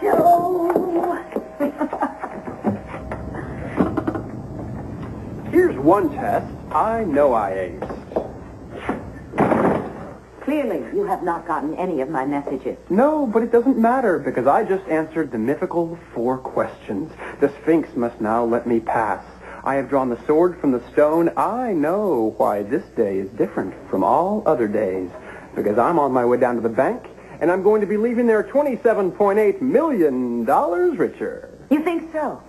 Joe. Here's one test I know I aced. Clearly, you have not gotten any of my messages. No, but it doesn't matter, because I just answered the mythical 4 questions. The Sphinx must now let me pass. I have drawn the sword from the stone. I know why this day is different from all other days, because I'm on my way down to the bank, and I'm going to be leaving there $27.8 million richer. You think so?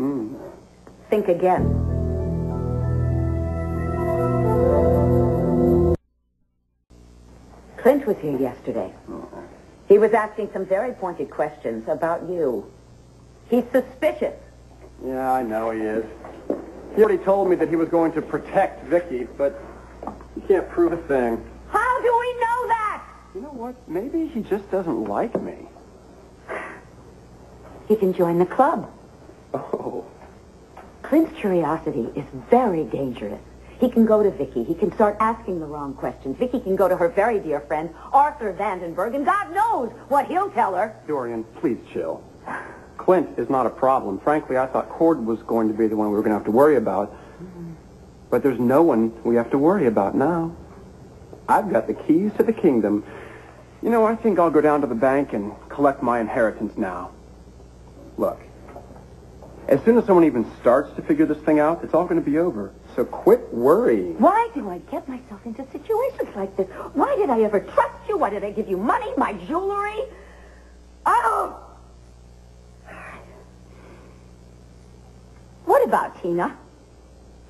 Think again. Clint was here yesterday. He was asking some very pointed questions about you. He's suspicious. Yeah, I know he is. He already told me that he was going to protect Vicky, but he can't prove a thing. How do we know that? You know what? Maybe he just doesn't like me. He can join the club. Oh. Clint's curiosity is very dangerous. He can go to Vicky. He can start asking the wrong questions. Vicky can go to her very dear friend, Arthur Vandenberg, and God knows what he'll tell her. Dorian, please chill. Clint is not a problem. Frankly, I thought Cord was going to be the one we were going to have to worry about. But there's no one we have to worry about now. I've got the keys to the kingdom. You know, I think I'll go down to the bank and collect my inheritance now. Look, as soon as someone even starts to figure this thing out, it's all going to be over. So quit worrying. Why do I get myself into situations like this? Why did I ever trust you? Why did I give you money, my jewelry? Oh! What about Tina?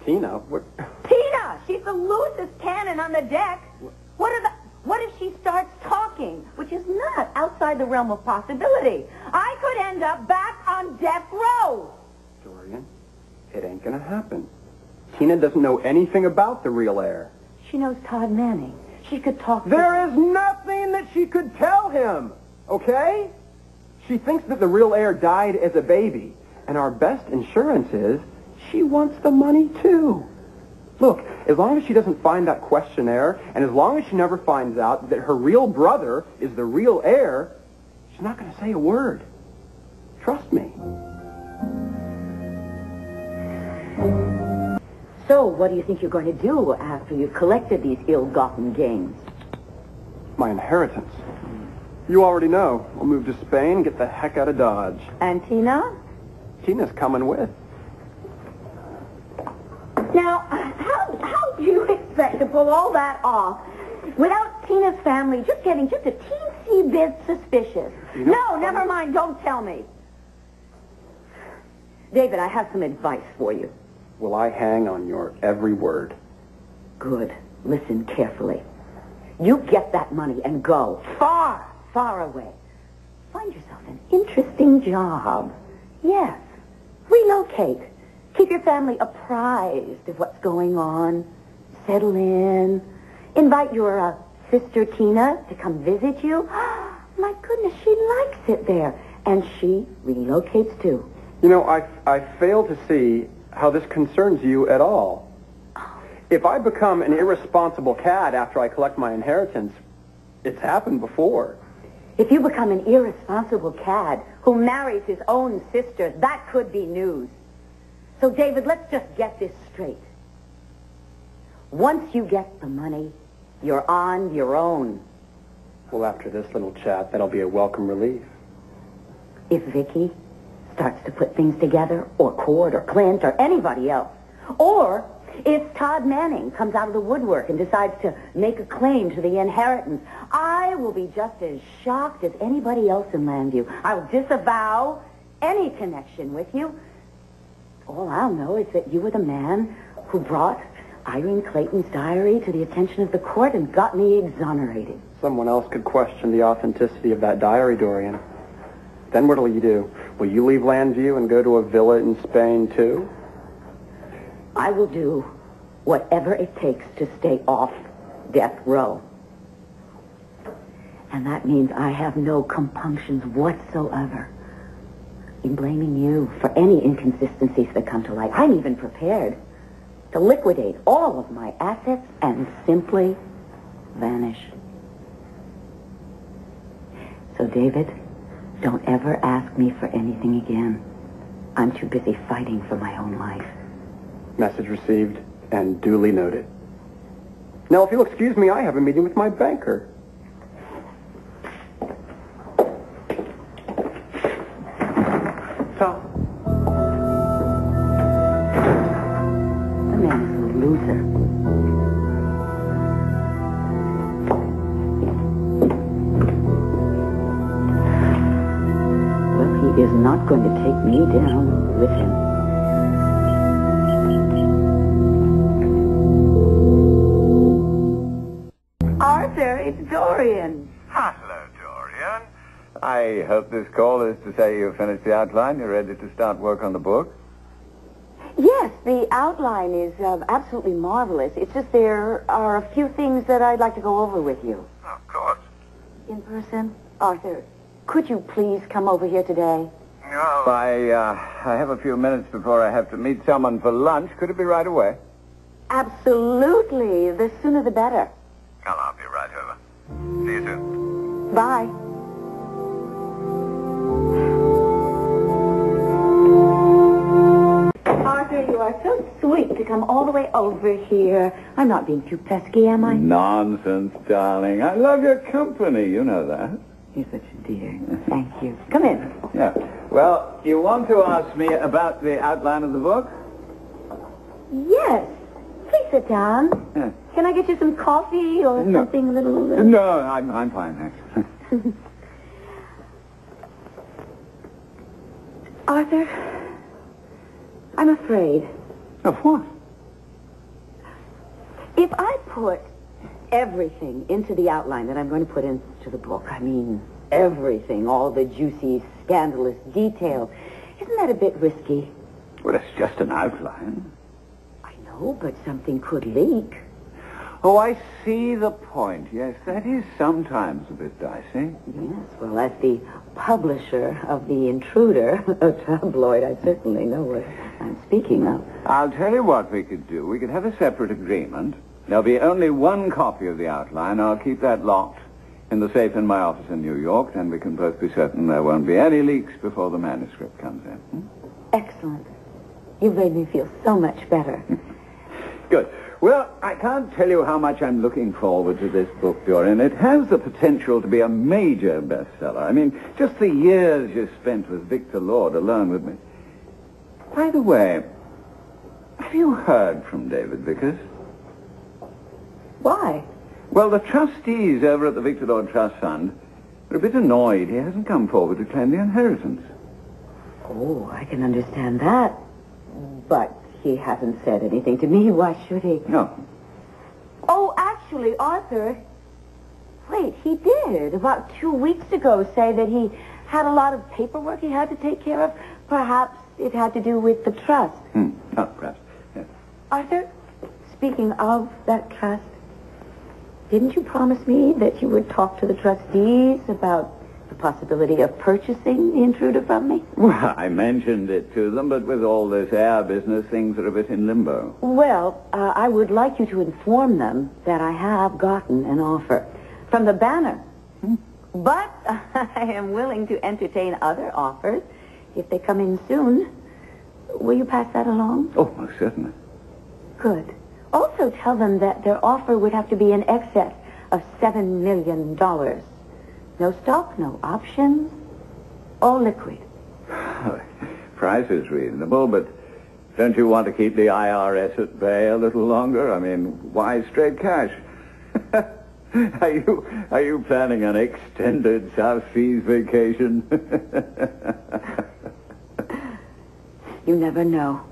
Tina? What? Tina! She's the loosest cannon on the deck. What if she starts talking, which is not outside the realm of possibility? I could end up back on death row. Dorian, it ain't gonna happen. Tina doesn't know anything about the real heir. She knows Todd Manning. She could talk to There is nothing that she could tell him, okay? She thinks that the real heir died as a baby, and our best insurance is she wants the money too. Look, as long as she doesn't find that questionnaire, and as long as she never finds out that her real brother is the real heir, she's not going to say a word. Trust me. So, what do you think you're going to do after you've collected these ill-gotten gains? My inheritance. You already know. I'll move to Spain and get the heck out of Dodge. And Tina? Tina's coming with. Now, how do you expect to pull all that off without Tina's family just getting just a teensy bit suspicious? You know, no, never mind. Don't tell me. David, I have some advice for you. Will I hang on your every word? Good. Listen carefully. You get that money and go far, far away. Find yourself an interesting job. Yes. Relocate. Keep your family apprised of what's going on. Settle in. Invite your sister Tina to come visit you. My goodness, she likes it there. And she relocates too. You know, I fail to see how this concerns you at all. If I become an irresponsible cad after I collect my inheritance, it's happened before. If you become an irresponsible cad who marries his own sister, that could be news. So, David, let's just get this straight. Once you get the money, you're on your own. Well, after this little chat, that'll be a welcome relief. If Vicky starts to put things together, or Cord, or Clint, or anybody else, or if Todd Manning comes out of the woodwork and decides to make a claim to the inheritance, I will be just as shocked as anybody else in Landview. I will disavow any connection with you. All I'll know is that you were the man who brought Irene Clayton's diary to the attention of the court and got me exonerated. Someone else could question the authenticity of that diary, Dorian. Then what'll you do? Will you leave Landview and go to a villa in Spain, too? I will do whatever it takes to stay off death row. And that means I have no compunctions whatsoever in blaming you for any inconsistencies that come to light. I'm even prepared to liquidate all of my assets and simply vanish. So, David, Don't ever ask me for anything again. I'm too busy fighting for my own life. Message received and duly noted. Now, if you'll excuse me, I have a meeting with my banker. So, The man is a loser. Well, he is not going to take me down with him. Arthur, it's Dorian. Hello, Dorian. I hope this call is to say you've finished the outline. You're ready to start work on the book. Yes, the outline is absolutely marvelous. It's just there are a few things that I'd like to go over with you. Of course. In person? Arthur, could you please come over here today? Well, I have a few minutes before I have to meet someone for lunch. Could it be right away? Absolutely. The sooner the better. Well, I'll be right over. See you soon. Bye. Arthur, you are so sweet to come all the way over here. I'm not being too pesky, am I? Nonsense, darling. I love your company. You know that. You're such a dear. Thank you. Come in. Yeah. Well, you want to ask me about the outline of the book? Yes. Please sit down. Yeah. Can I get you some coffee or No. something a little... No, I'm fine, thanks. Arthur, I'm afraid. Of what? If I put everything into the outline that I'm going to put into the book, I mean everything, all the juicy, scandalous detail, isn't that a bit risky? Well, it's just an outline. I know, but something could leak. Oh, I see the point. Yes, that is sometimes a bit dicey. Yes, well, as the publisher of The Intruder, a tabloid, I certainly know what I'm speaking of. I'll tell you what we could do. We could have a separate agreement. There'll be only one copy of the outline. I'll keep that locked in the safe in my office in New York, and we can both be certain there won't be any leaks before the manuscript comes in. Excellent. You've made me feel so much better. Good. Well, I can't tell you how much I'm looking forward to this book, Dorian. It has the potential to be a major bestseller. I mean, just the years you spent with Victor Lord alone with me. By the way, have you heard from David Vickers? Why? Well, the trustees over at the Victor Lord Trust Fund are a bit annoyed he hasn't come forward to claim the inheritance. Oh, I can understand that. But he hasn't said anything to me. Why should he? No. Oh, actually, Arthur, wait, he did about 2 weeks ago say that he had a lot of paperwork he had to take care of. Perhaps it had to do with the trust. Oh, perhaps. Yes. Arthur, speaking of that trust, didn't you promise me that you would talk to the trustees about the possibility of purchasing the Intruder from me? Well, I mentioned it to them, but with all this air business, things are a bit in limbo. Well, I would like you to inform them that I have gotten an offer from the Banner. But I am willing to entertain other offers if they come in soon. Will you pass that along? Oh, most certainly. Good. Also tell them that their offer would have to be in excess of $7 million. No stock, no options, all liquid. Price is reasonable, but don't you want to keep the IRS at bay a little longer? I mean, why straight cash? Are you planning an extended South Seas vacation? You never know.